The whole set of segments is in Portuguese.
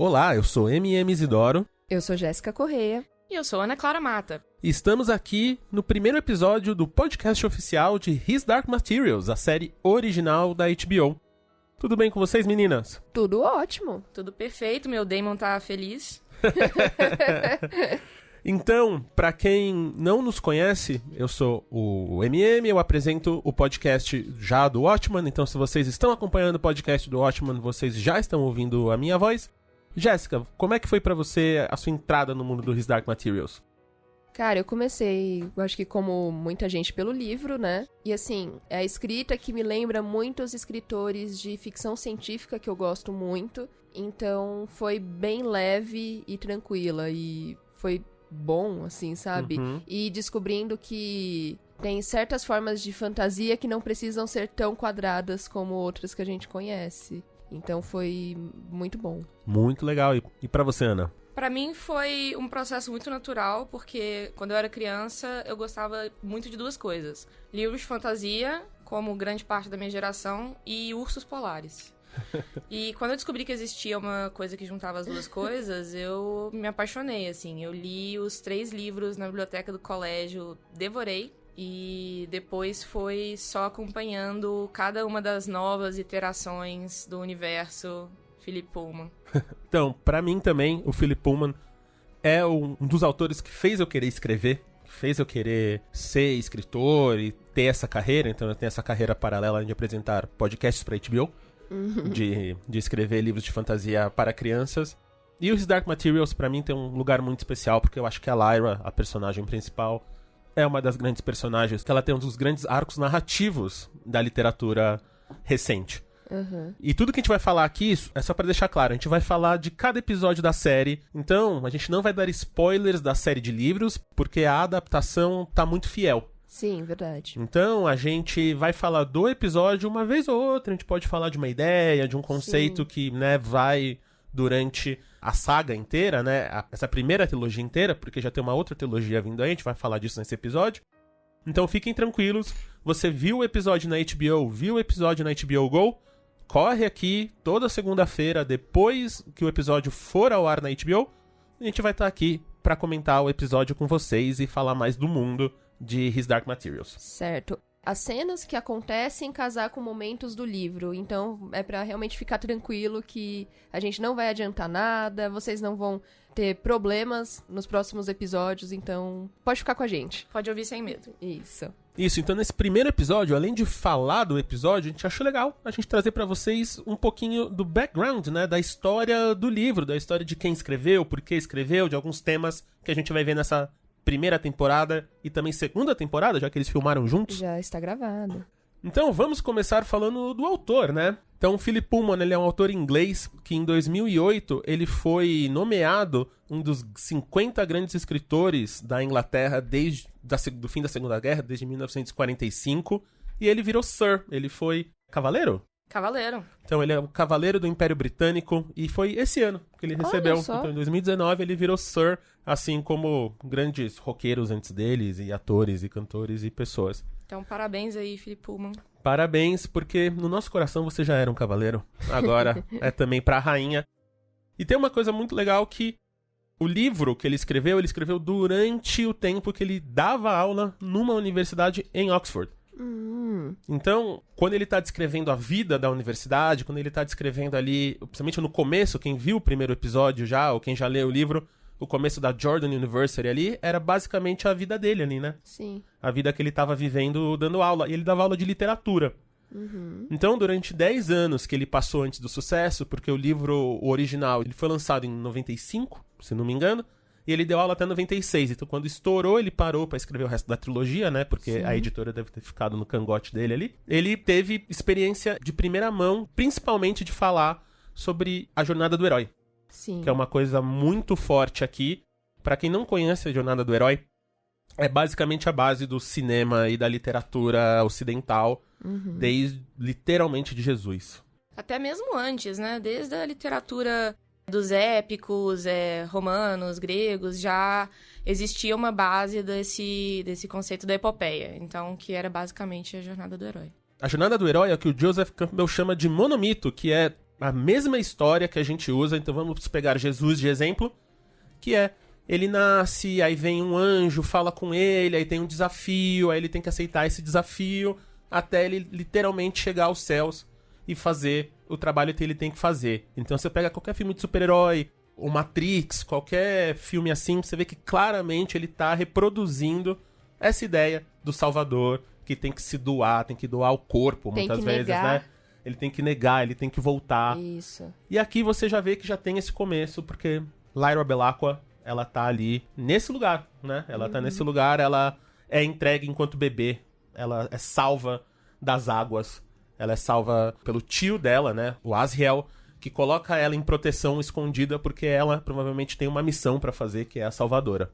Olá, eu sou MM Isidoro. Eu sou Jéssica Correia. E eu sou Ana Clara Mata. E estamos aqui no primeiro episódio do podcast oficial de His Dark Materials, a série original da HBO. Tudo bem com vocês, meninas? Tudo ótimo. Tudo perfeito, meu Damon tá feliz. Então, pra quem não nos conhece, eu sou o MM, eu apresento o podcast já do Watchman, então se vocês estão acompanhando o podcast do Watchman, vocês já estão ouvindo a minha voz. Jéssica, como é que foi pra você a sua entrada no mundo do His Dark Materials? Cara, eu comecei, eu acho que como muita gente, pelo livro, né? E assim, é a escrita que me lembra muitos escritores de ficção científica que eu gosto muito. Então foi bem leve e tranquila e foi bom, assim, sabe? E descobrindo que tem certas formas de fantasia que não precisam ser tão quadradas como outras que a gente conhece. Então foi muito bom. Muito legal. E pra você, Ana? Pra mim foi um processo muito natural, porque quando eu era criança eu gostava muito de duas coisas. Livros de fantasia, como grande parte da minha geração, e ursos polares. E quando eu descobri que existia uma coisa que juntava as duas coisas, eu me apaixonei, assim. Eu li os 3 livros na biblioteca do colégio, devorei. E depois foi só acompanhando cada uma das novas iterações do universo Philip Pullman. Então, pra mim também, o Philip Pullman é um dos autores que fez eu querer escrever, que fez eu querer ser escritor e ter essa carreira. Então eu tenho essa carreira paralela de apresentar podcasts pra HBO, de escrever livros de fantasia para crianças. E o His Dark Materials, pra mim, tem um lugar muito especial, porque eu acho que a Lyra, a personagem principal, é uma das grandes personagens, que ela tem um dos grandes arcos narrativos da literatura recente. E tudo que a gente vai falar aqui, é só pra deixar claro, a gente vai falar de cada episódio da série. Então, a gente não vai dar spoilers da série de livros, porque a adaptação tá muito fiel. Sim, verdade. Então, a gente vai falar do episódio uma vez ou outra, a gente pode falar de uma ideia, de um conceito que, né, vai durante a saga inteira, né, essa primeira trilogia inteira, porque já tem uma outra trilogia vindo aí, a gente vai falar disso nesse episódio. Então, fiquem tranquilos, você viu o episódio na HBO, viu o episódio na HBO Go, corre aqui toda segunda-feira, depois que o episódio for ao ar na HBO, a gente vai estar aqui pra comentar o episódio com vocês e falar mais do mundo de His Dark Materials. Certo. As cenas que acontecem casar com momentos do livro, então é pra realmente ficar tranquilo que a gente não vai adiantar nada, vocês não vão ter problemas nos próximos episódios, então pode ficar com a gente. Pode ouvir sem medo. Isso, então nesse primeiro episódio, além de falar do episódio, a gente achou legal a gente trazer pra vocês um pouquinho do background, né, da história do livro, da história de quem escreveu, por que escreveu, de alguns temas que a gente vai ver nessa primeira temporada e também segunda temporada, já que eles filmaram juntos. Já está gravado. Então vamos começar falando do autor, né? Então, Philip Pullman, ele é um autor inglês que em 2008 ele foi nomeado um dos 50 grandes escritores da Inglaterra desde do fim da Segunda Guerra, desde 1945, e ele virou Sir, ele foi cavaleiro? Cavaleiro. Então ele é o cavaleiro do Império Britânico e foi esse ano que ele recebeu. Então em 2019 ele virou Sir, assim como grandes roqueiros antes deles, e atores, e cantores, e pessoas. Então parabéns aí, Philip Pullman. Parabéns, porque no nosso coração você já era um cavaleiro. Agora é também pra rainha. E tem uma coisa muito legal que o livro que ele escreveu durante o tempo que ele dava aula numa universidade em Oxford. Então, quando ele tá descrevendo a vida da universidade, quando ele tá descrevendo ali, principalmente no começo, quem viu o primeiro episódio já, ou quem já leu o livro, o começo da Jordan University ali, era basicamente a vida dele ali, né? Sim. A vida que ele tava vivendo dando aula. E ele dava aula de literatura. Então, durante 10 anos que ele passou antes do sucesso, porque o livro o original ele foi lançado em 95, se não me engano, e ele deu aula até 96. Então, quando estourou, ele parou pra escrever o resto da trilogia, né? Porque a editora deve ter ficado no cangote dele ali. Ele teve experiência de primeira mão, principalmente de falar sobre a jornada do herói. Sim. Que é uma coisa muito forte aqui. Pra quem não conhece a jornada do herói, é basicamente a base do cinema e da literatura ocidental, desde, literalmente, de Jesus. Até mesmo antes, né? Desde a literatura dos épicos, romanos, gregos, já existia uma base desse conceito da epopeia. Então, que era basicamente a jornada do herói. A jornada do herói é o que o Joseph Campbell chama de monomito, que é a mesma história que a gente usa. Então vamos pegar Jesus de exemplo, que é, ele nasce, aí vem um anjo, fala com ele, aí tem um desafio, aí ele tem que aceitar esse desafio, até ele literalmente chegar aos céus e fazer o trabalho que ele tem que fazer. Então você pega qualquer filme de super-herói, o Matrix, qualquer filme assim, você vê que claramente ele tá reproduzindo essa ideia do Salvador, que tem que se doar, tem que doar o corpo, Tem muitas que vezes, negar. né? Ele tem que negar, ele tem que voltar. Isso. E aqui você já vê que já tem esse começo, porque Lyra Belacqua, ela tá ali nesse lugar, né? Ela tá nesse lugar, ela é entregue enquanto bebê, ela é salva das águas, ela é salva pelo tio dela, né? O Asriel, que coloca ela em proteção escondida, porque ela provavelmente tem uma missão pra fazer, que é a salvadora.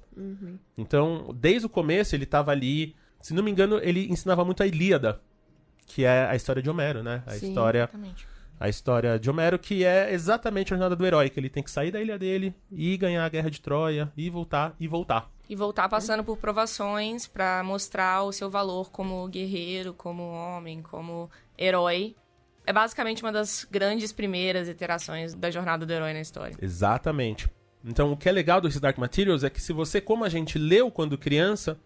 Então, desde o começo, ele tava ali, se não me engano, ele ensinava muito a Ilíada, que é a história de Homero, né? Sim. Exatamente. A história de Homero, que é exatamente a jornada do herói, que ele tem que sair da ilha dele e ganhar a guerra de Troia, e voltar, e voltar. E voltar passando por provações pra mostrar o seu valor como guerreiro, como homem, como herói. É basicamente uma das grandes primeiras iterações da jornada do herói na história. Exatamente. Então, o que é legal dos Dark Materials é que se você, como a gente leu quando criança,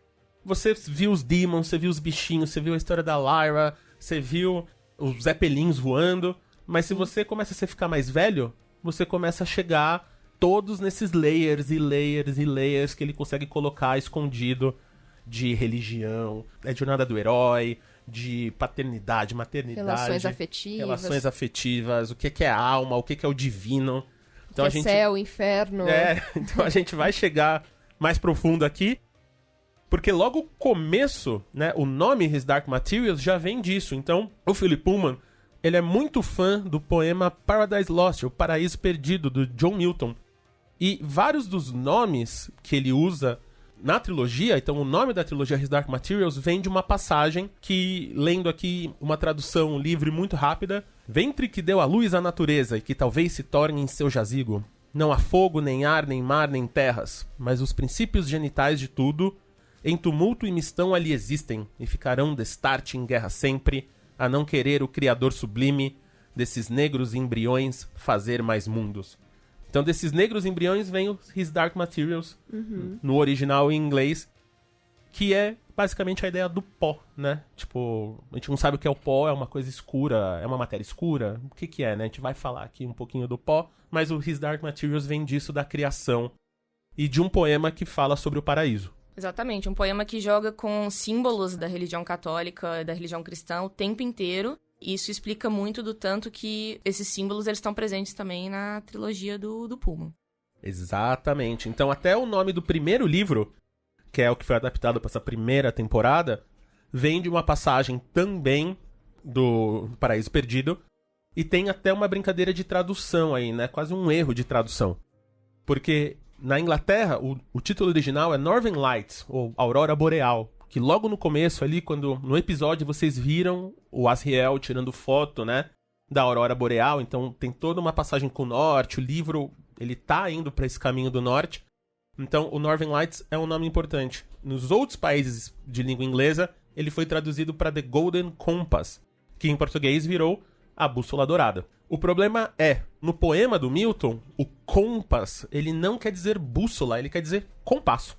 você viu os demons, você viu os bichinhos, você viu a história da Lyra, você viu os zeppelins voando, mas se você começa a ficar mais velho, você começa a chegar todos nesses layers e layers e layers que ele consegue colocar escondido de religião, de jornada do herói, de paternidade, maternidade, relações afetivas, o que é a alma, o que é o divino. Então que é céu, inferno. Então a gente vai chegar mais profundo aqui, porque logo o começo, né, o nome His Dark Materials já vem disso. Então, o Philip Pullman, ele é muito fã do poema Paradise Lost, o Paraíso Perdido, do John Milton. E vários dos nomes que ele usa na trilogia, então o nome da trilogia His Dark Materials vem de uma passagem que, lendo aqui uma tradução livre muito rápida, ventre que deu à luz a natureza e que talvez se torne em seu jazigo. Não há fogo, nem ar, nem mar, nem terras, mas os princípios genitais de tudo, em tumulto e mistão ali existem, e ficarão destarte em guerra sempre, a não querer o Criador sublime, desses negros embriões fazer mais mundos. Então, desses negros embriões vem o His Dark Materials, no original em inglês, que é basicamente a ideia do pó, né? Tipo, a gente não sabe o que é o pó, é uma coisa escura, é uma matéria escura, o que é, né? A gente vai falar aqui um pouquinho do pó, mas o His Dark Materials vem disso, da criação, e de um poema que fala sobre o paraíso. Exatamente, um poema que joga com símbolos da religião católica e da religião cristã o tempo inteiro. Isso explica muito do tanto que esses símbolos eles estão presentes também na trilogia do Pullman. Exatamente. Então até o nome do primeiro livro, que é o que foi adaptado para essa primeira temporada, vem de uma passagem também do Paraíso Perdido. E tem até uma brincadeira de tradução aí, né? Quase um erro de tradução. Porque na Inglaterra, o título original é Northern Lights, ou Aurora Boreal. Que logo no começo ali, quando no episódio vocês viram o Asriel tirando foto, né, da Aurora Boreal, então tem toda uma passagem com o norte, o livro, ele tá indo para esse caminho do norte, então o Northern Lights é um nome importante. Nos outros países de língua inglesa, ele foi traduzido para The Golden Compass, que em português virou a Bússola Dourada. O problema é, no poema do Milton, o compass, ele não quer dizer bússola, ele quer dizer compasso.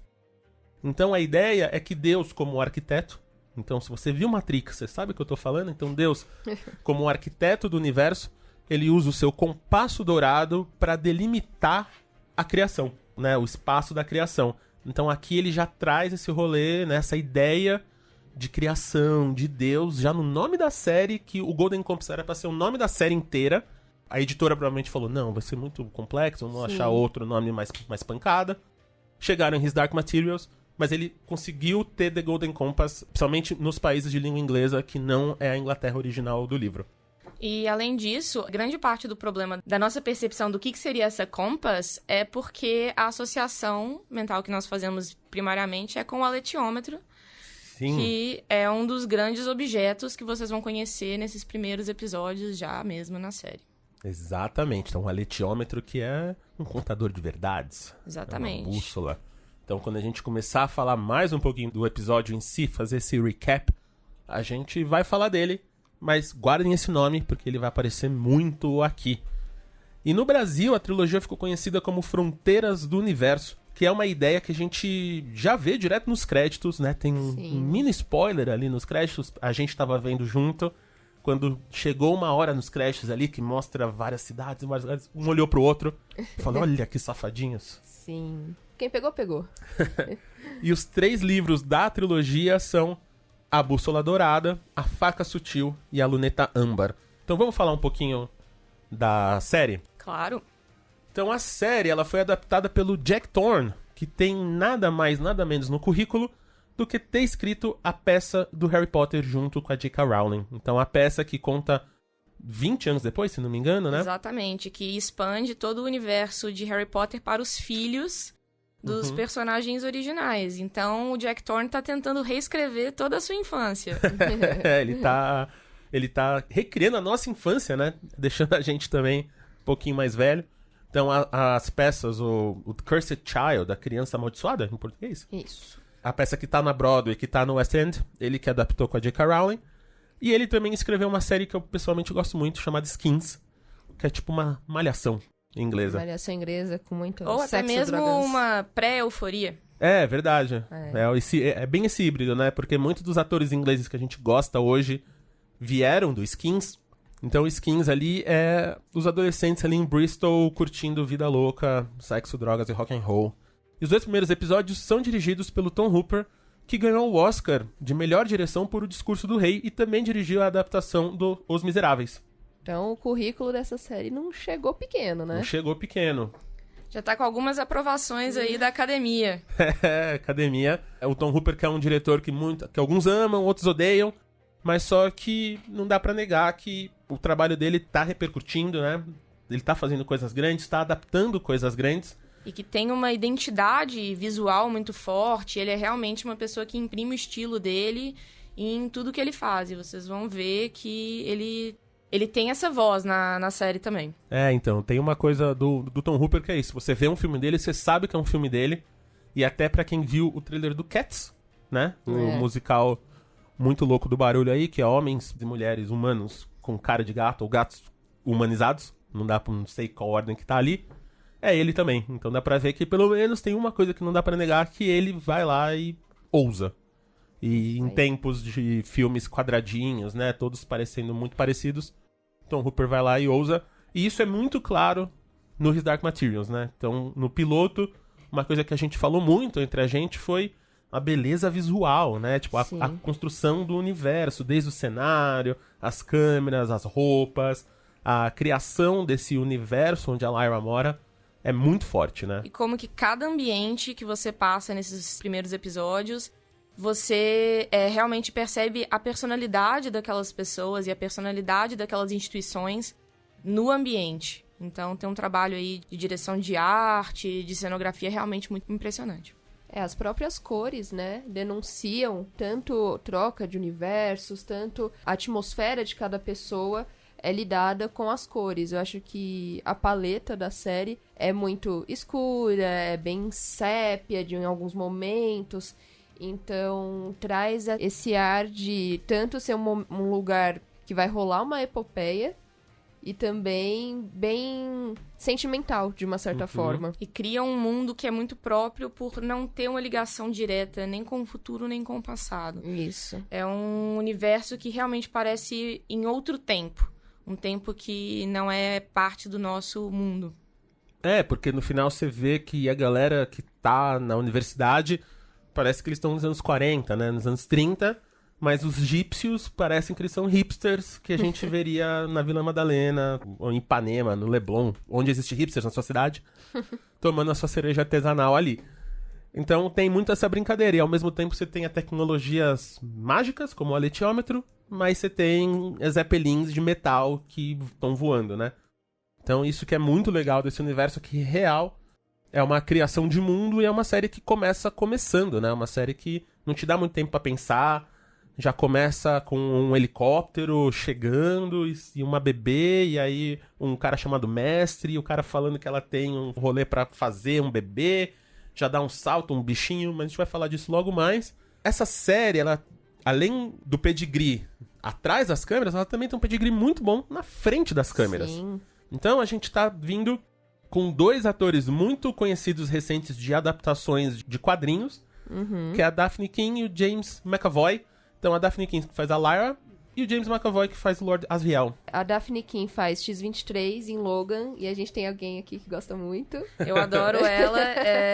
Então a ideia é que Deus, como arquiteto, então se você viu Matrix, você sabe o que eu tô falando? Então Deus, como arquiteto do universo, ele usa o seu compasso dourado para delimitar a criação, né? O espaço da criação. Então aqui ele já traz esse rolê, né? Essa ideia de criação, de Deus, já no nome da série, que o Golden Compass era para ser o nome da série inteira. A editora provavelmente falou, não, vai ser muito complexo, vamos achar outro nome mais pancada. Chegaram em His Dark Materials, mas ele conseguiu ter The Golden Compass, principalmente nos países de língua inglesa, que não é a Inglaterra original do livro. E, além disso, grande parte do problema da nossa percepção do que seria essa compass é porque a associação mental que nós fazemos primariamente é com o aletiômetro, Sim. que é um dos grandes objetos que vocês vão conhecer nesses primeiros episódios já mesmo na série. Exatamente. Então, o aletiômetro, que é um contador de verdades. Exatamente. É uma bússola. Então, quando a gente começar a falar mais um pouquinho do episódio em si, fazer esse recap, a gente vai falar dele, mas guardem esse nome, porque ele vai aparecer muito aqui. E no Brasil, a trilogia ficou conhecida como Fronteiras do Universo, que é uma ideia que a gente já vê direto nos créditos, né? Tem um mini spoiler ali nos créditos, a gente tava vendo junto. Quando chegou uma hora nos créditos ali, que mostra várias cidades, um olhou pro outro e falou, olha que safadinhos. Sim. Quem pegou, pegou. E os 3 livros da trilogia são A Bússola Dourada, A Faca Sutil e A Luneta Âmbar. Então vamos falar um pouquinho da série? Claro. Então a série ela foi adaptada pelo Jack Thorne, que tem nada mais, nada menos no currículo do que ter escrito a peça do Harry Potter junto com a J.K. Rowling. Então a peça que conta 20 anos depois, se não me engano, né? Exatamente, que expande todo o universo de Harry Potter para os filhos dos personagens originais. Então o Jack Thorne tá tentando reescrever toda a sua infância. Ele tá recriando a nossa infância, né? Deixando a gente também um pouquinho mais velho. Então as peças, o Cursed Child, a Criança Amaldiçoada, em português? Isso. A peça que tá na Broadway, que tá no West End, ele que adaptou com a J.K. Rowling. E ele também escreveu uma série que eu pessoalmente gosto muito, chamada Skins, que é tipo uma malhação inglesa. Malhação inglesa com muito Ou sexo, até mesmo drogas. uma pré-euforia. É, verdade. É bem esse híbrido, né? Porque muitos dos atores ingleses que a gente gosta hoje vieram do Skins. Então, Skins ali é os adolescentes ali em Bristol curtindo vida louca, sexo, drogas e rock and roll. E os 2 primeiros episódios são dirigidos pelo Tom Hooper, que ganhou o Oscar de melhor direção por O Discurso do Rei e também dirigiu a adaptação do Os Miseráveis. Então, o currículo dessa série não chegou pequeno, né? Não chegou pequeno. Já tá com algumas aprovações aí da academia. Academia. O Tom Hooper, que é um diretor que alguns amam, outros odeiam, mas só que não dá pra negar que o trabalho dele tá repercutindo, né? Ele tá fazendo coisas grandes, tá adaptando coisas grandes. E que tem uma identidade visual muito forte. Ele é realmente uma pessoa que imprime o estilo dele em tudo que ele faz. E vocês vão ver que ele tem essa voz na série também. Então, tem uma coisa do Tom Hooper que é isso. Você vê um filme dele, você sabe que é um filme dele. E até pra quem viu o trailer do Cats, né? O musical muito louco do barulho aí, que é homens e mulheres humanos com cara de gato ou gatos humanizados. Não sei qual ordem que tá ali. É ele também. Então dá pra ver que pelo menos tem uma coisa que não dá pra negar, que ele vai lá e ousa. E em tempos de filmes quadradinhos, né, todos parecendo muito parecidos, Tom Hooper vai lá e ousa. E isso é muito claro no His Dark Materials, né? Então, no piloto, uma coisa que a gente falou muito entre a gente foi a beleza visual, né? Tipo, a construção do universo, desde o cenário, as câmeras, as roupas, a criação desse universo onde a Lyra mora. É muito forte, né? E como que cada ambiente que você passa nesses primeiros episódios, você realmente percebe a personalidade daquelas pessoas e a personalidade daquelas instituições no ambiente. Então tem um trabalho aí de direção de arte, de cenografia realmente muito impressionante. As próprias cores, né, denunciam tanto troca de universos, tanto a atmosfera de cada pessoa é lidada com as cores. Eu acho que a paleta da série é muito escura, é bem sépia em alguns momentos. Então, traz esse ar de tanto ser um lugar que vai rolar uma epopeia e também bem sentimental, de uma certa forma. E cria um mundo que é muito próprio por não ter uma ligação direta nem com o futuro, nem com o passado. Isso. É um universo que realmente parece em outro tempo. Um tempo que não é parte do nosso mundo. Porque no final você vê que a galera que tá na universidade, parece que eles estão nos anos 40, né? Nos anos 30, mas os egípcios parecem que eles são hipsters que a gente veria na Vila Madalena, ou em Ipanema, no Leblon, onde existe hipsters na sua cidade, tomando a sua cereja artesanal ali. Então tem muito essa brincadeira, e ao mesmo tempo você tem tecnologias mágicas, como o aletiômetro, mas você tem zeppelins de metal que estão voando, né? Então isso que é muito legal desse universo, que real é uma criação de mundo e é uma série que começa começando, né? Uma série que não te dá muito tempo pra pensar, já começa com um helicóptero chegando e uma bebê, e aí um cara chamado Mestre, e o cara falando que ela tem um rolê pra fazer um bebê, já dá um salto, um bichinho, mas a gente vai falar disso logo mais. Essa série, ela, além do pedigree atrás das câmeras, ela também tem um pedigree muito bom na frente das câmeras. Sim. Então a gente tá vindo com 2 atores muito conhecidos recentes de adaptações de quadrinhos, que é a Daphne King e o James McAvoy. Então a Daphne King que faz a Lyra e o James McAvoy que faz o Lord Asriel. A Daphne King faz X-23 em Logan, e a gente tem alguém aqui que gosta muito. Eu adoro ela.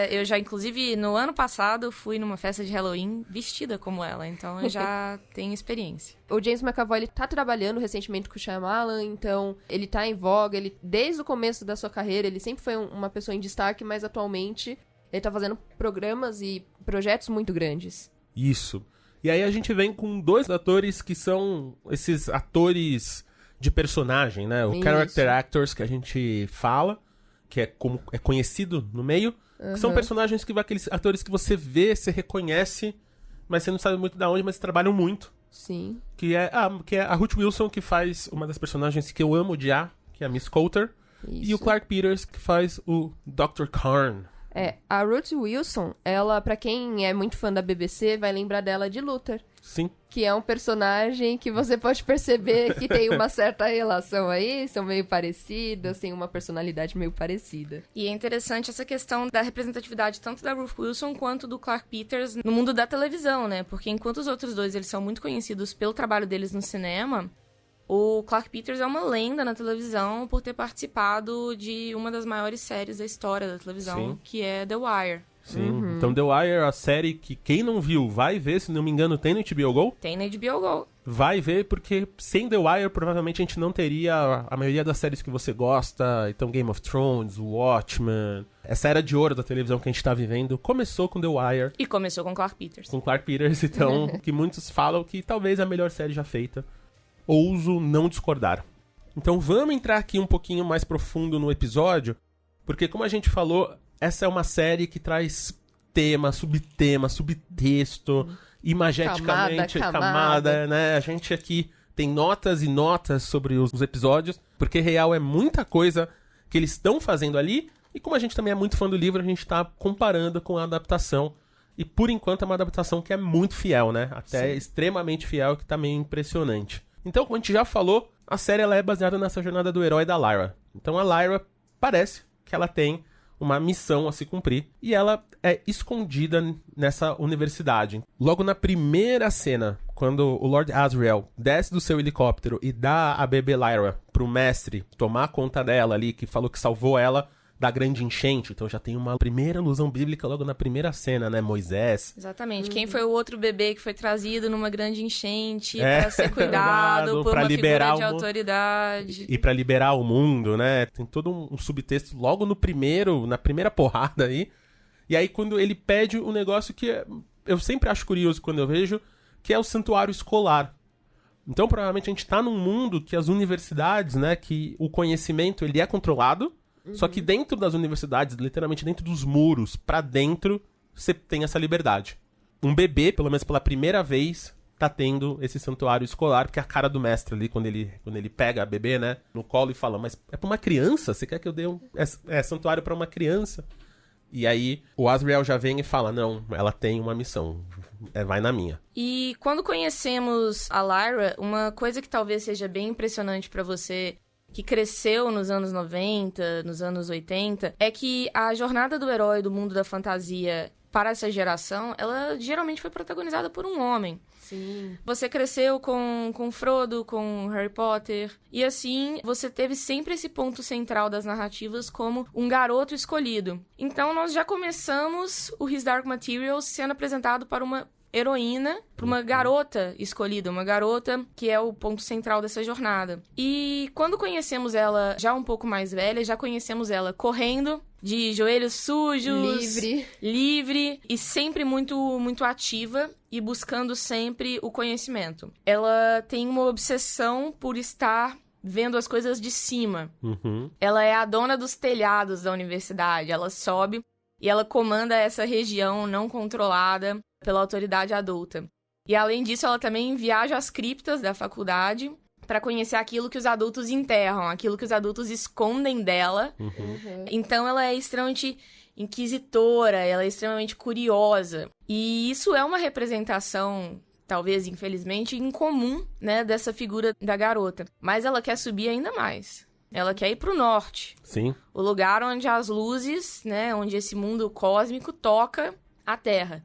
Eu já, inclusive, no ano passado, fui numa festa de Halloween vestida como ela, então eu já tenho experiência. O James McAvoy, ele tá trabalhando recentemente com o Shyamalan, então ele tá em voga, ele, desde o começo da sua carreira, ele sempre foi uma pessoa em destaque, mas atualmente ele tá fazendo programas e projetos muito grandes. Isso. E aí a gente vem com 2 atores que são esses atores de personagem, né? O character actors que a gente fala, que é como é conhecido no meio, que são personagens que aqueles atores que você vê, você reconhece, mas você não sabe muito de onde, mas trabalham muito. Sim. Que é a Ruth Wilson, que faz uma das personagens que eu amo odiar, que é a Miss Coulter. Isso. E o Clark Peters, que faz o Dr. Karn. A Ruth Wilson, ela, pra quem é muito fã da BBC, vai lembrar dela de Luther. Sim. Que é um personagem que você pode perceber que tem uma certa relação aí, são meio parecidas, tem uma personalidade meio parecida. E é interessante essa questão da representatividade tanto da Ruth Wilson quanto do Clark Peters no mundo da televisão, né? Porque enquanto os outros 2 eles são muito conhecidos pelo trabalho deles no cinema, o Clark Peters é uma lenda na televisão por ter participado de uma das maiores séries da história da televisão, Sim. que é The Wire. Sim. Então The Wire é a série que quem não viu vai ver, se não me engano tem no HBO Go. Tem na HBO Go. Vai ver, porque sem The Wire provavelmente a gente não teria a maioria das séries que você gosta. Então Game of Thrones, Watchmen. Essa era de ouro da televisão que a gente tá vivendo começou com The Wire. E começou com Clark Peters. Com Clark Peters, então, que muitos falam que talvez a melhor série já feita. Ouso não discordar. Então vamos entrar aqui um pouquinho mais profundo no episódio, porque como a gente falou, essa é uma série que traz tema, subtema, subtexto, imageticamente, camada, né? A gente aqui tem notas e notas sobre os episódios, porque real é muita coisa que eles estão fazendo ali, e como a gente também é muito fã do livro, a gente tá comparando com a adaptação. E por enquanto é uma adaptação que é muito fiel, né? Até extremamente fiel, que tá meio impressionante. Então, como a gente já falou, a série ela é baseada nessa jornada do herói da Lyra. Então a Lyra parece que ela tem uma missão a se cumprir e ela é escondida nessa universidade. Logo na primeira cena, quando o Lord Asriel desce do seu helicóptero e dá a bebê Lyra pro mestre tomar conta dela ali, que falou que salvou ela da grande enchente, então já tem uma primeira alusão bíblica logo na primeira cena, né? Moisés. Exatamente. Quem foi o outro bebê que foi trazido numa grande enchente pra ser cuidado por uma figura de autoridade. E pra liberar o mundo, né? Tem todo um subtexto logo na primeira porrada aí. E aí quando ele pede um negócio que eu sempre acho curioso quando eu vejo, que é o santuário escolar. Então provavelmente a gente tá num mundo que as universidades, né? Que o conhecimento ele é controlado. Só que dentro das universidades, literalmente dentro dos muros, pra dentro, você tem essa liberdade. Um bebê, pelo menos pela primeira vez, tá tendo esse santuário escolar, que é a cara do mestre ali, quando ele pega a bebê, né, no colo e fala, mas é pra uma criança? Você quer que eu dê santuário pra uma criança? E aí o Asriel já vem e fala, não, ela tem uma missão, vai na minha. E quando conhecemos a Lyra, uma coisa que talvez seja bem impressionante pra você que cresceu nos anos 90, nos anos 80, é que a jornada do herói do mundo da fantasia para essa geração, ela geralmente foi protagonizada por um homem. Sim. Você cresceu com Frodo, com Harry Potter, e assim, você teve sempre esse ponto central das narrativas como um garoto escolhido. Então, nós já começamos o His Dark Materials sendo apresentado para uma heroína, para uma garota escolhida, uma garota que é o ponto central dessa jornada. E quando conhecemos ela já um pouco mais velha, já conhecemos ela correndo, de joelhos sujos, livre e sempre muito, muito ativa e buscando sempre o conhecimento. Ela tem uma obsessão por estar vendo as coisas de cima. Ela é a dona dos telhados da universidade, ela sobe e ela comanda essa região não controlada pela autoridade adulta. E além disso, ela também viaja às criptas da faculdade para conhecer aquilo que os adultos enterram, aquilo que os adultos escondem dela. Então ela é extremamente inquisitora, ela é extremamente curiosa. E isso é uma representação, talvez, infelizmente, incomum, né, dessa figura da garota. Mas ela quer subir ainda mais. Ela quer ir pro norte. Sim. O lugar onde as luzes, né, onde esse mundo cósmico toca a Terra.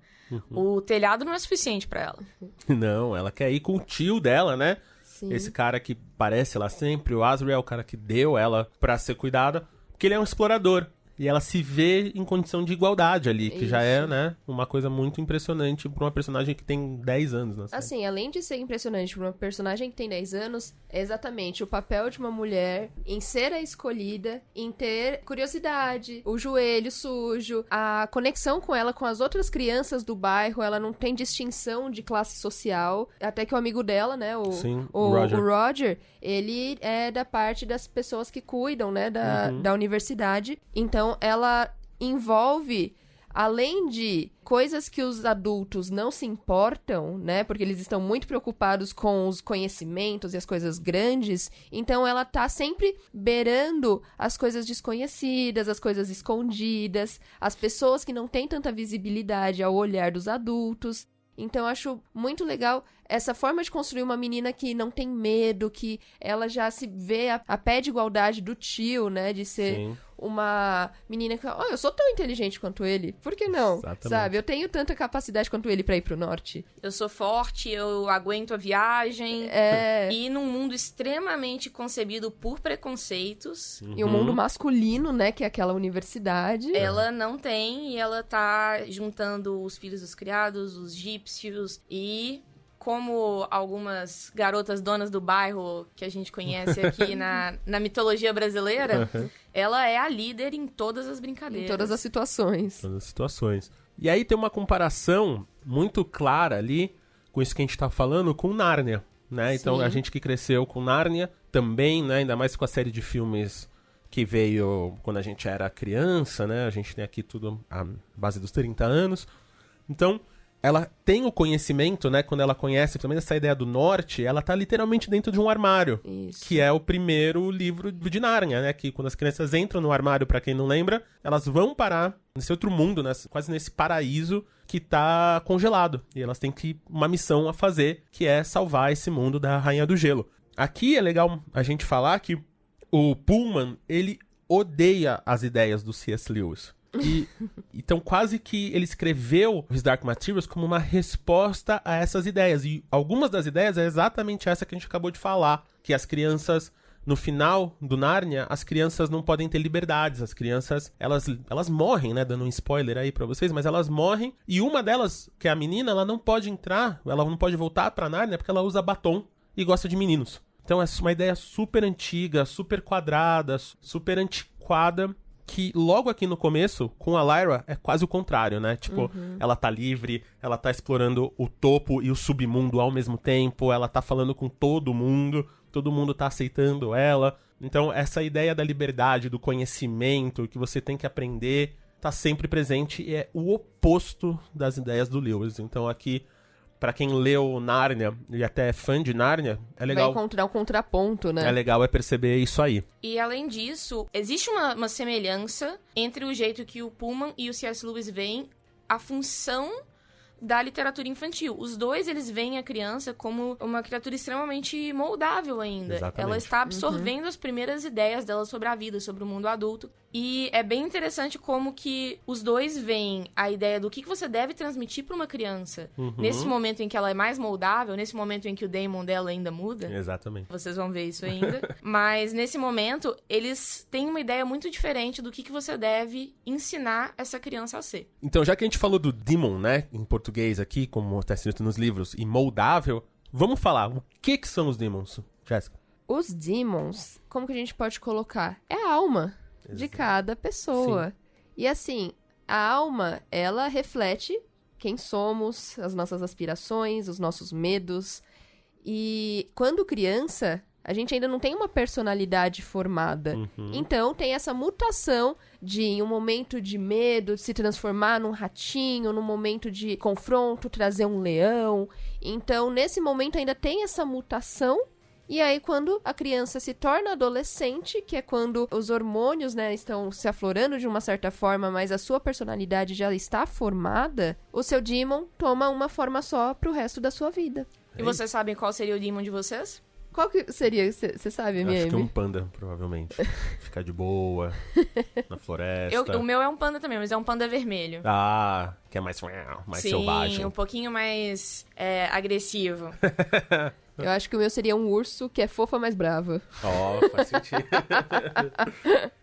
O telhado não é suficiente pra ela. Não, ela quer ir com o tio dela, né? Sim. Esse cara que parece lá sempre, o Azrael, o cara que deu ela pra ser cuidada, porque ele é um explorador. E ela se vê em condição de igualdade ali, que já é, né, uma coisa muito impressionante pra uma personagem que tem 10 anos na série. Assim, além de ser impressionante pra uma personagem que tem 10 anos, é exatamente o papel de uma mulher em ser a escolhida, em ter curiosidade, o joelho sujo, a conexão com ela, com as outras crianças do bairro, ela não tem distinção de classe social, até que o amigo dela, né, Sim, o Roger. Roger, ele é da parte das pessoas que cuidam, né, da universidade. Então, ela envolve, além de coisas que os adultos não se importam, né, porque eles estão muito preocupados com os conhecimentos e as coisas grandes, então ela tá sempre beirando as coisas desconhecidas, as coisas escondidas, as pessoas que não têm tanta visibilidade ao olhar dos adultos. Então, eu acho muito legal essa forma de construir uma menina que não tem medo, que ela já se vê a pé de igualdade do tio, né? De ser Sim. uma menina que, eu sou tão inteligente quanto ele, por que não? Exatamente. Sabe? Eu tenho tanta capacidade quanto ele pra ir pro norte. Eu sou forte, eu aguento a viagem. E num mundo extremamente concebido por preconceitos, E o mundo masculino, né? Que é aquela universidade. ela não tem, e ela tá juntando os filhos dos criados, os egípcios, e como algumas garotas donas do bairro que a gente conhece aqui na mitologia brasileira, ela é a líder em todas as brincadeiras. Em todas as situações. Todas as situações. E aí tem uma comparação muito clara ali com isso que a gente tá falando com Nárnia, né? Então Sim. a gente que cresceu com Nárnia também, né? Ainda mais com a série de filmes que veio quando a gente era criança, né? A gente tem aqui tudo à base dos 30 anos. Então, ela tem o conhecimento, né? Quando ela conhece também essa ideia do norte, ela tá literalmente dentro de um armário. Isso. Que é o primeiro livro de Nárnia, né? Que quando as crianças entram no armário, pra quem não lembra, elas vão parar nesse outro mundo, né? Quase nesse paraíso que tá congelado. E elas têm uma missão a fazer, que é salvar esse mundo da Rainha do Gelo. Aqui é legal a gente falar que o Pullman, ele odeia as ideias do C.S. Lewis. Então quase que ele escreveu His Dark Materials como uma resposta a essas ideias. E algumas das ideias é exatamente essa que a gente acabou de falar. Que as crianças, no final do Nárnia, as crianças não podem ter liberdades. As crianças, elas morrem, né? Dando um spoiler aí pra vocês, mas elas morrem. E uma delas, que é a menina, ela não pode entrar, ela não pode voltar pra Nárnia porque ela usa batom e gosta de meninos. Então é uma ideia super antiga, super quadrada, super antiquada. Que logo aqui no começo, com a Lyra, é quase o contrário, né? Tipo, ela tá livre, ela tá explorando o topo e o submundo ao mesmo tempo, ela tá falando com todo mundo tá aceitando ela. Então, essa ideia da liberdade, do conhecimento, que você tem que aprender, tá sempre presente e é o oposto das ideias do Lewis. Então, aqui, pra quem leu Nárnia e até é fã de Nárnia, é legal. Vai encontrar um contraponto, né? É legal perceber isso aí. E além disso, existe uma semelhança entre o jeito que o Pullman e o C.S. Lewis veem a função da literatura infantil. Os dois, eles veem a criança como uma criatura extremamente moldável ainda. Exatamente. Ela está absorvendo as primeiras ideias dela sobre a vida, sobre o mundo adulto. E é bem interessante como que os dois veem a ideia do que você deve transmitir para uma criança. Nesse momento em que ela é mais moldável, nesse momento em que o daemon dela ainda muda. Exatamente. Vocês vão ver isso ainda. Mas nesse momento, eles têm uma ideia muito diferente do que você deve ensinar essa criança a ser. Então, já que a gente falou do demon, né, em português aqui, como está escrito nos livros, e moldável, vamos falar o que são os demons, Jéssica? Os demons, como que a gente pode colocar? É a alma de cada pessoa. Sim. E assim, a alma, ela reflete quem somos, as nossas aspirações, os nossos medos. E quando criança, a gente ainda não tem uma personalidade formada. Então, tem essa mutação de, em um momento de medo, se transformar num ratinho, num momento de confronto, trazer um leão. Então, nesse momento, ainda tem essa mutação. E aí, quando a criança se torna adolescente, que é quando os hormônios, né, estão se aflorando de uma certa forma, mas a sua personalidade já está formada, o seu demon toma uma forma só pro resto da sua vida. E vocês sabem qual seria o demon de vocês? Qual que seria, você sabe, Eu acho que MM? um panda, provavelmente. Ficar de boa, na floresta. O meu é um panda também, mas é um panda vermelho. Ah, que é mais Sim, selvagem. um pouquinho mais agressivo. Eu acho que o meu seria um urso que é fofa, mas brava. Ó, faz sentido.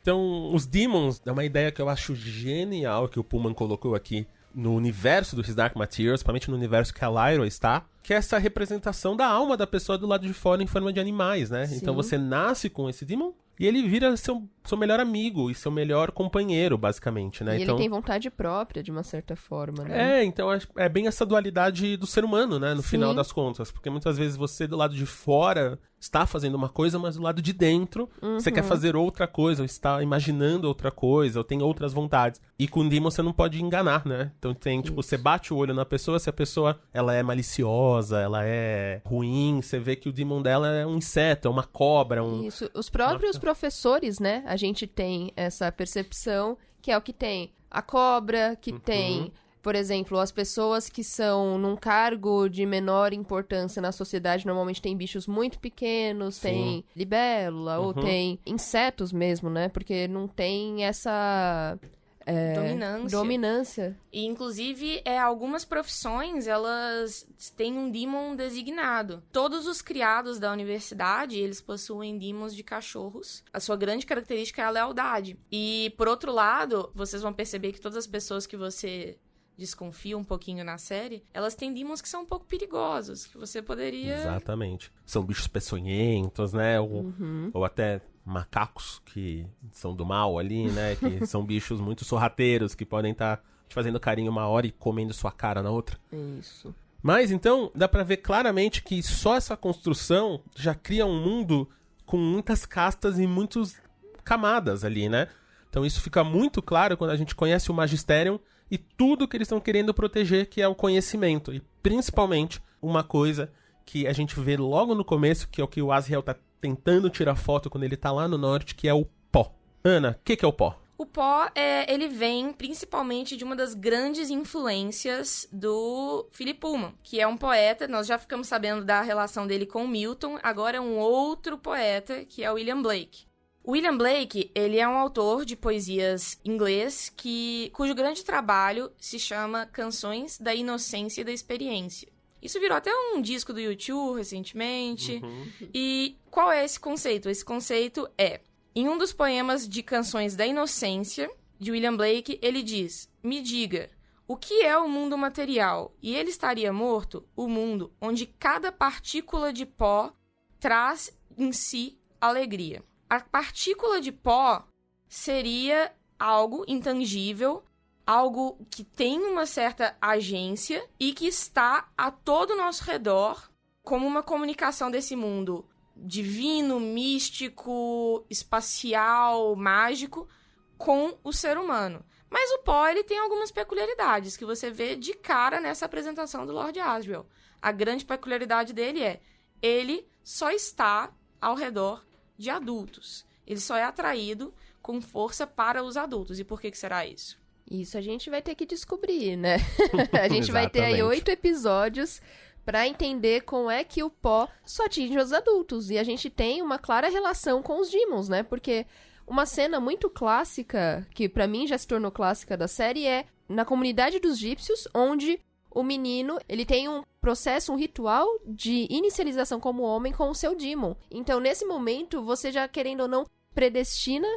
Então, os Demons é uma ideia que eu acho genial que o Pullman colocou aqui no universo do His Dark Materials, principalmente no universo que a Lyra está, que é essa representação da alma da pessoa do lado de fora em forma de animais, né? Sim. Então você nasce com esse Demon e ele vira seu melhor amigo e seu melhor companheiro, basicamente, né? E Então, ele tem vontade própria, de uma certa forma, né? então é bem essa dualidade do ser humano, né? No Sim. final das contas. Porque muitas vezes você do lado de fora está fazendo uma coisa, mas do lado de dentro você quer fazer outra coisa, ou está imaginando outra coisa, ou tem outras vontades. E com o Demon você não pode enganar, né? Então tem, tipo, você bate o olho na pessoa, se a pessoa ela é maliciosa, ela é ruim, você vê que o Demon dela é um inseto, é uma cobra, Isso. Os próprios professores, né? A gente tem essa percepção, que é o que tem a cobra, que tem, por exemplo, as pessoas que são num cargo de menor importância na sociedade, normalmente tem bichos muito pequenos, tem libélula, ou tem insetos mesmo, né? Porque não tem essa... dominância. E, inclusive, algumas profissões, elas têm um Demon designado. Todos os criados da universidade, eles possuem Demons de cachorros. A sua grande característica é a lealdade. E, por outro lado, vocês vão perceber que todas as pessoas que você desconfia um pouquinho na série, elas têm Demons que são um pouco perigosos, que você poderia... Exatamente. São bichos peçonhentos, né? Ou até macacos que são do mal ali, né? Que são bichos muito sorrateiros, que podem estar te fazendo carinho uma hora e comendo sua cara na outra. Isso. Mas, então, dá pra ver claramente que só essa construção já cria um mundo com muitas castas e muitas camadas ali, né? Então isso fica muito claro quando a gente conhece o Magisterium e tudo que eles estão querendo proteger, que é o conhecimento. E, principalmente, uma coisa que a gente vê logo no começo, que é o que o Azriel tá tentando tirar foto quando ele tá lá no norte, que é o pó. Ana, o que é o pó? O pó, ele vem principalmente de uma das grandes influências do Philip Pullman, que é um poeta, nós já ficamos sabendo da relação dele com Milton, agora é um outro poeta, que é o William Blake. O William Blake, ele é um autor de poesias inglês cujo grande trabalho se chama Canções da Inocência e da Experiência. Isso virou até um disco do U2 recentemente. E qual é esse conceito? Esse conceito é, em um dos poemas de Canções da Inocência, de William Blake, ele diz: me diga, o que é o mundo material? E ele estaria morto? O mundo onde cada partícula de pó traz em si alegria. A partícula de pó seria algo intangível, algo que tem uma certa agência e que está a todo o nosso redor como uma comunicação desse mundo divino, místico, espacial, mágico com o ser humano. Mas o pó, ele tem algumas peculiaridades que você vê de cara nessa apresentação do Lord Asriel. A grande peculiaridade dele ele só está ao redor de adultos. Ele só é atraído com força para os adultos. E por que será isso? Isso a gente vai ter que descobrir, né? A gente vai ter aí 8 episódios pra entender como é que o pó só atinge os adultos. E a gente tem uma clara relação com os Demons, né? Porque uma cena muito clássica, que pra mim já se tornou clássica da série, é na comunidade dos egípcios, onde o menino, ele tem um processo, um ritual de inicialização como homem com o seu Demon. Então, nesse momento, você já, querendo ou não, predestina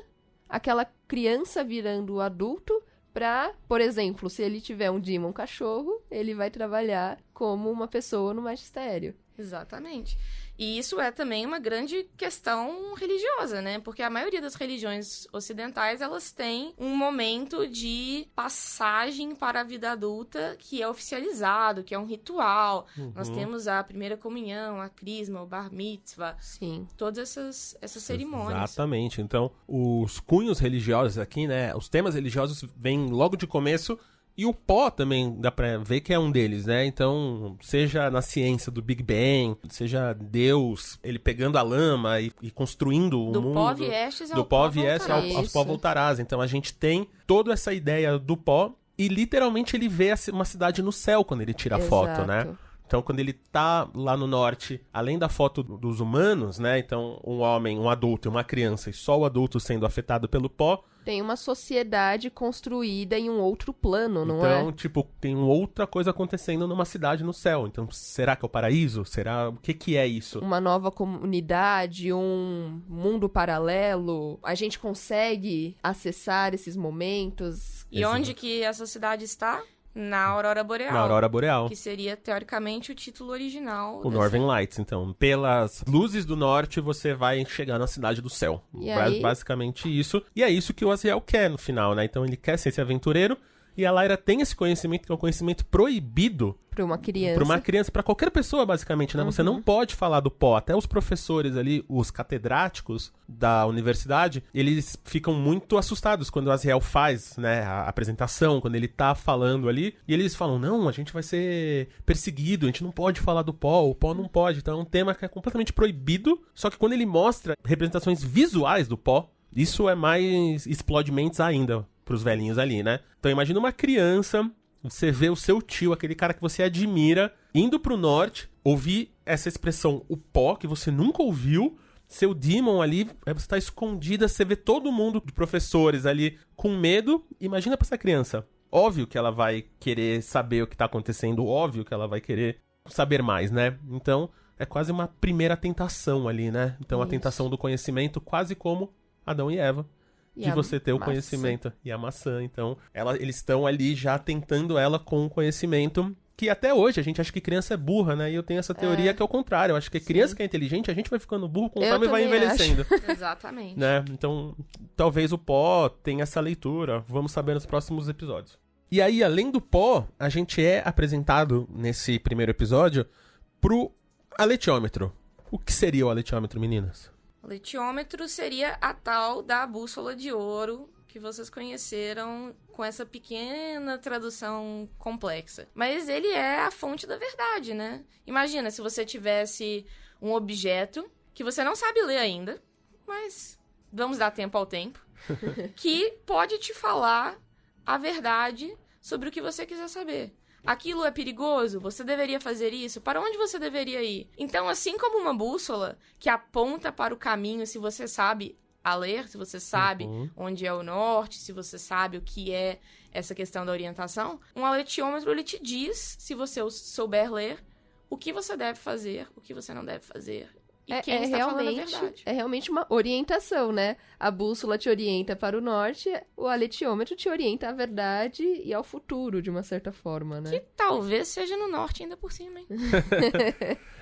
aquela criança virando adulto pra, por exemplo, se ele tiver um Demon cachorro, ele vai trabalhar como uma pessoa no magistério. Exatamente. E isso é também uma grande questão religiosa, né? Porque a maioria das religiões ocidentais, elas têm um momento de passagem para a vida adulta que é oficializado, que é um ritual. Nós temos a primeira comunhão, a crisma, o bar mitzvah. Sim. Todas essas cerimônias. Exatamente. Então, os cunhos religiosos aqui, né? Os temas religiosos vêm logo de começo. E o pó também dá pra ver que é um deles, né? Então, seja na ciência do Big Bang, seja Deus, ele pegando a lama e construindo o mundo. Do pó viestes do pó viestes aos pó voltarás. Então, a gente tem toda essa ideia do pó e, literalmente, ele vê uma cidade no céu quando ele tira a foto, né? Então, quando ele tá lá no norte, além da foto dos humanos, né? Então, um homem, um adulto e uma criança, e só o adulto sendo afetado pelo pó. Tem uma sociedade construída em um outro plano, não é? Então, tipo, tem outra coisa acontecendo numa cidade no céu. Então, será que é o paraíso? Será? O que é isso? Uma nova comunidade, um mundo paralelo. A gente consegue acessar esses momentos. E onde que essa cidade está? Na Aurora Boreal. Na Aurora Boreal. Que seria, teoricamente, o título original. O Northern Lights, então. Pelas luzes do norte, você vai chegar na Cidade do Céu. E aí? Basicamente isso. E é isso que o Aziel quer no final, né? Então ele quer ser esse aventureiro. E a Lyra tem esse conhecimento, que é um conhecimento proibido Pra uma criança. para uma criança, para qualquer pessoa, basicamente, né? Você não pode falar do pó. Até os professores ali, os catedráticos da universidade, eles ficam muito assustados quando o Aziel faz, né, a apresentação, quando ele tá falando ali. E eles falam, não, a gente vai ser perseguido, a gente não pode falar do pó, o pó não pode. Então é um tema que é completamente proibido. Só que quando ele mostra representações visuais do pó, isso é mais explode mentes ainda pros velhinhos ali, né? Então imagina uma criança, você vê o seu tio, aquele cara que você admira, indo pro norte, ouvir essa expressão, o pó, que você nunca ouviu, seu Demon ali, você tá escondida, você vê todo mundo de professores ali com medo. Imagina pra essa criança. Óbvio que ela vai querer saber o que tá acontecendo, óbvio que ela vai querer saber mais, né? Então, é quase uma primeira tentação ali, né? Então, a tentação do conhecimento, quase como Adão e Eva. De você ter o conhecimento. E a maçã. Então, eles estão ali já tentando ela com o conhecimento. Que até hoje a gente acha que criança é burra, né? E eu tenho essa teoria que é o contrário. Eu acho que criança que é inteligente, a gente vai ficando burro conforme vai envelhecendo. Exatamente. Né? Então, talvez o pó tenha essa leitura. Vamos saber nos próximos episódios. E aí, além do pó, a gente é apresentado nesse primeiro episódio pro aletiômetro. O que seria o aletiômetro, meninas? O letiômetro seria a tal da bússola de ouro que vocês conheceram com essa pequena tradução complexa. Mas ele é a fonte da verdade, né? Imagina se você tivesse um objeto que você não sabe ler ainda, mas vamos dar tempo ao tempo, que pode te falar a verdade sobre o que você quiser saber. Aquilo é perigoso? Você deveria fazer isso? Para onde você deveria ir? Então, assim como uma bússola que aponta para o caminho, se você sabe a ler, se você sabe onde é o norte, se você sabe o que é essa questão da orientação, um aletiômetro, ele te diz, se você souber ler, o que você deve fazer, o que você não deve fazer. E quem está falando a verdade. É realmente uma orientação, né? A bússola te orienta para o norte, o aletiômetro te orienta à verdade e ao futuro, de uma certa forma, né? Que talvez seja no norte ainda por cima, hein?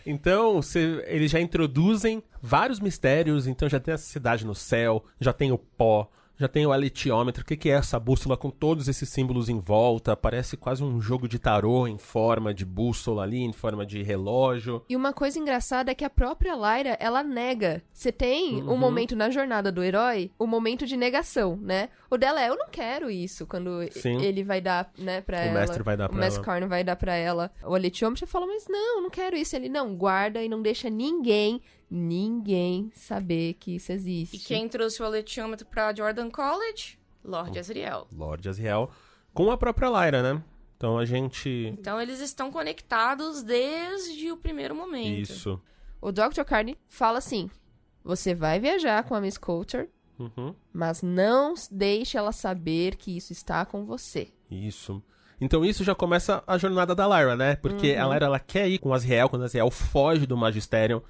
Então, eles já introduzem vários mistérios. Então, já tem a cidade no céu, já tem o pó, já tem o aletiômetro. O que é essa bússola com todos esses símbolos em volta? Parece quase um jogo de tarô em forma de bússola ali, em forma de relógio. E uma coisa engraçada é que a própria Lyra, ela nega. Você tem um momento na jornada do herói, um momento de negação, né? O dela é, eu não quero isso, quando ele vai dar, né, pra ela. O mestre vai dar pra ela. O mestre Carno vai dar pra ela. O aletiômetro fala, mas não quero isso. Ele, não, guarda e não deixa ninguém saber que isso existe. E quem trouxe o aletiômetro pra Jordan College? Lord Asriel. Lord Asriel. Com a própria Lyra, né? Então a gente... Então eles estão conectados desde o primeiro momento. Isso. O Dr. Carney fala assim, você vai viajar com a Miss Coulter, mas não deixe ela saber que isso está com você. Isso. Então isso já começa a jornada da Lyra, né? Porque a Lyra, ela quer ir com o Asriel, quando o Asriel foge do Magistério.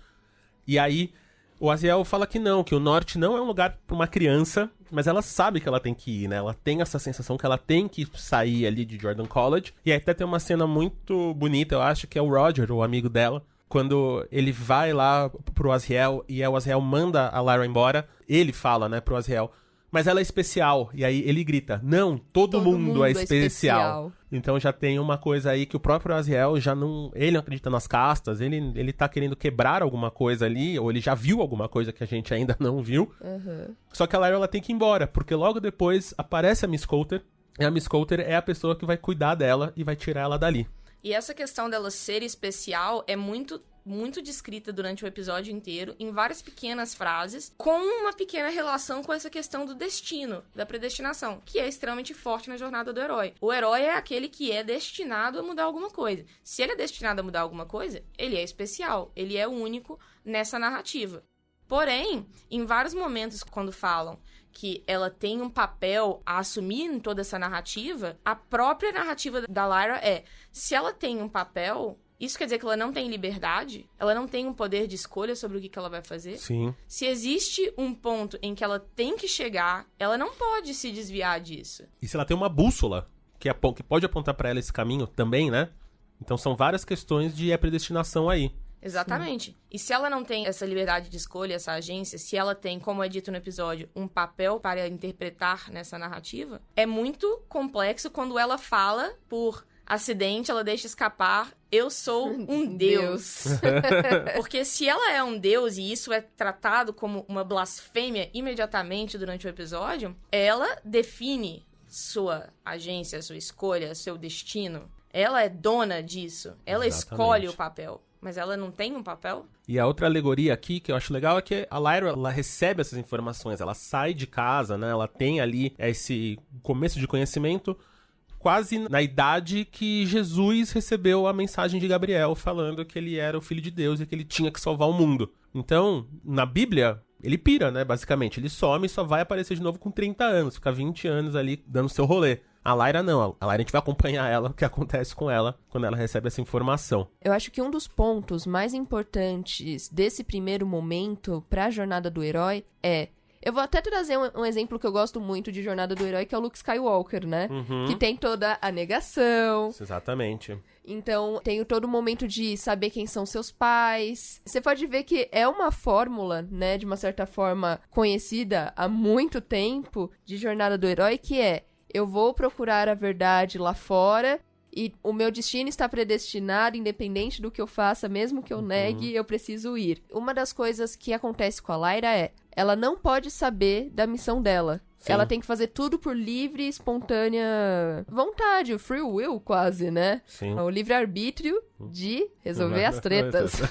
E aí, o Aziel fala que não, que o norte não é um lugar para uma criança, mas ela sabe que ela tem que ir, né? Ela tem essa sensação que ela tem que sair ali de Jordan College. E aí até tem uma cena muito bonita, eu acho, que é o Roger, o amigo dela, quando ele vai lá pro Aziel e o Aziel manda a Lyra embora, ele fala, né, pro Aziel, mas ela é especial. E aí ele grita, não, todo mundo é especial. Então já tem uma coisa aí que o próprio Aziel já não... Ele não acredita nas castas, ele tá querendo quebrar alguma coisa ali, ou ele já viu alguma coisa que a gente ainda não viu. Só que a Lyra, ela tem que ir embora, porque logo depois aparece a Miss Coulter, e a Miss Coulter é a pessoa que vai cuidar dela e vai tirar ela dali. E essa questão dela ser especial é muito muito descrita durante o episódio inteiro, em várias pequenas frases, com uma pequena relação com essa questão do destino, da predestinação, que é extremamente forte na jornada do herói. O herói é aquele que é destinado a mudar alguma coisa. Se ele é destinado a mudar alguma coisa, ele é especial, ele é único nessa narrativa. Porém, em vários momentos, quando falam que ela tem um papel a assumir em toda essa narrativa, a própria narrativa da Lyra se ela tem um papel, isso quer dizer que ela não tem liberdade? Ela não tem um poder de escolha sobre o que ela vai fazer? Sim. Se existe um ponto em que ela tem que chegar, ela não pode se desviar disso. E se ela tem uma bússola, que pode apontar pra ela esse caminho também, né? Então são várias questões de predestinação aí. Exatamente. Sim. E se ela não tem essa liberdade de escolha, essa agência, se ela tem, como é dito no episódio, um papel para interpretar nessa narrativa, é muito complexo quando ela fala, por acidente, ela deixa escapar, eu sou um deus. Porque se ela é um deus, e isso é tratado como uma blasfêmia imediatamente durante o episódio, ela define sua agência, sua escolha, seu destino. Ela é dona disso. Ela escolhe o papel. Mas ela não tem um papel? E a outra alegoria aqui, que eu acho legal, é que a Lyra, ela recebe essas informações, ela sai de casa, né? Ela tem ali esse começo de conhecimento quase na idade que Jesus recebeu a mensagem de Gabriel falando que ele era o Filho de Deus e que ele tinha que salvar o mundo. Então, na Bíblia, ele pira, né? Basicamente, ele some e só vai aparecer de novo com 30 anos, fica 20 anos ali dando seu rolê. A Lyra não, a Lyra a gente vai acompanhar ela, o que acontece com ela quando ela recebe essa informação. Eu acho que um dos pontos mais importantes desse primeiro momento pra jornada do herói eu vou até trazer um exemplo que eu gosto muito de jornada do herói, que é o Luke Skywalker, né? Uhum. Que tem toda a negação. Exatamente. Então, tem todo o momento de saber quem são seus pais. Você pode ver que é uma fórmula, né, de uma certa forma conhecida há muito tempo, de jornada do herói, que eu vou procurar a verdade lá fora e o meu destino está predestinado, independente do que eu faça, mesmo que eu negue, eu preciso ir. Uma das coisas que acontece com a Lyra ela não pode saber da missão dela. Sim. Ela tem que fazer tudo por livre e espontânea vontade, o free will quase, né? Sim. O livre-arbítrio de resolver as tretas.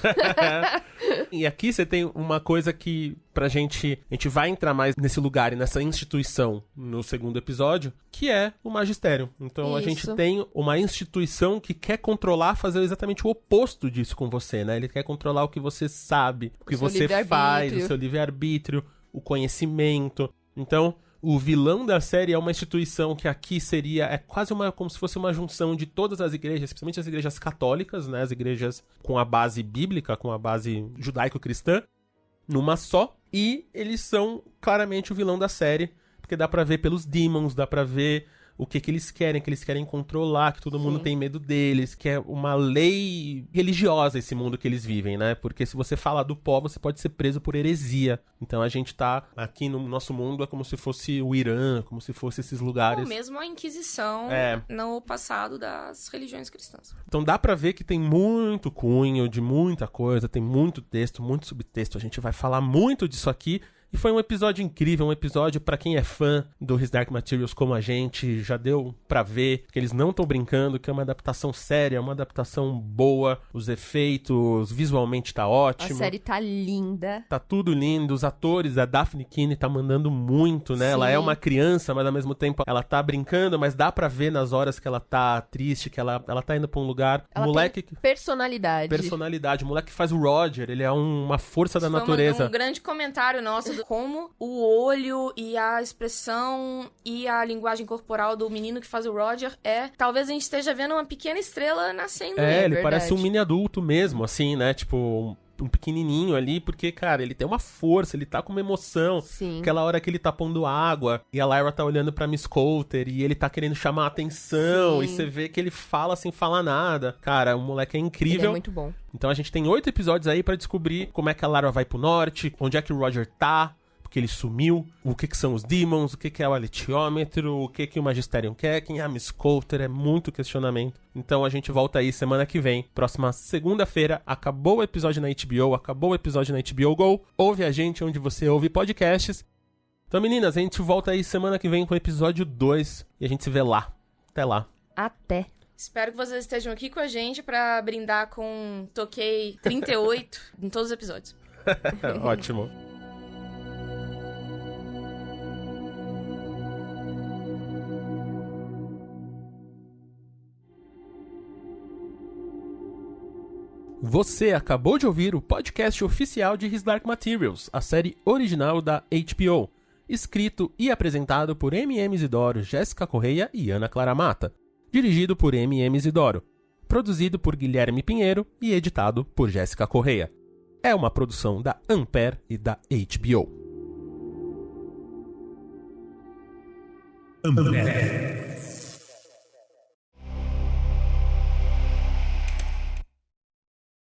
E aqui você tem uma coisa que a gente vai entrar mais nesse lugar e nessa instituição no segundo episódio, que é o magistério. Então a gente tem uma instituição que quer controlar, fazer exatamente o oposto disso com você, né? Ele quer controlar o que você sabe, o que você faz, o seu livre-arbítrio, o conhecimento. Então, o vilão da série é uma instituição que aqui seria quase como se fosse uma junção de todas as igrejas, especialmente as igrejas católicas, né? As igrejas com a base bíblica, com a base judaico-cristã, numa só. E eles são claramente o vilão da série, porque dá pra ver pelos demons, dá pra ver o que eles querem controlar, que todo mundo tem medo deles, que é uma lei religiosa esse mundo que eles vivem, né? Porque se você falar do pó, você pode ser preso por heresia. Então a gente tá aqui no nosso mundo, é como se fosse o Irã, como se fosse esses lugares. Ou mesmo a Inquisição no passado das religiões cristãs. Então dá pra ver que tem muito cunho de muita coisa, tem muito texto, muito subtexto. A gente vai falar muito disso aqui. E foi um episódio incrível, um episódio pra quem é fã do His Dark Materials como a gente, já deu pra ver que eles não estão brincando, que é uma adaptação séria, uma adaptação boa, os efeitos, visualmente tá ótimo. A série tá linda. Tá tudo lindo, os atores, a Daphne Keane tá mandando muito, né? Sim. Ela é uma criança, mas ao mesmo tempo ela tá brincando, mas dá pra ver nas horas que ela tá triste, que ela tá indo pra um lugar. Ela moleque tem personalidade. O moleque que faz o Roger, ele é uma força da natureza. Um grande comentário nosso como o olho e a expressão e a linguagem corporal do menino que faz o Roger talvez a gente esteja vendo uma pequena estrela nascendo. Ele parece um mini adulto mesmo, assim, né? Tipo, um pequenininho ali, porque, cara, ele tem uma força, ele tá com uma emoção. Sim. Aquela hora que ele tá pondo água e a Lyra tá olhando pra Miss Coulter e ele tá querendo chamar a atenção. Sim. E você vê que ele fala sem falar nada. Cara, o moleque é incrível. Ele é muito bom. Então a gente tem 8 episódios aí pra descobrir como é que a Lyra vai pro norte, onde é que o Roger tá, porque ele sumiu, o que são os Demons, o que é o Aletiômetro, o que o Magisterium quer, quem é a Miss Coulter, é muito questionamento. Então a gente volta aí semana que vem, próxima segunda-feira, acabou o episódio na HBO, acabou o episódio na HBO Go, ouve a gente onde você ouve podcasts. Então meninas, a gente volta aí semana que vem com o episódio 2 e a gente se vê lá. Até lá. Até. Espero que vocês estejam aqui com a gente pra brindar com Toquei 38 em todos os episódios. Ótimo. Você acabou de ouvir o podcast oficial de His Dark Materials, a série original da HBO, escrito e apresentado por M.M. Isidoro, Jéssica Correia e Ana Clara Mata, dirigido por M.M. Isidoro, produzido por Guilherme Pinheiro e editado por Jéssica Correia. É uma produção da Ampere e da HBO. Ampere.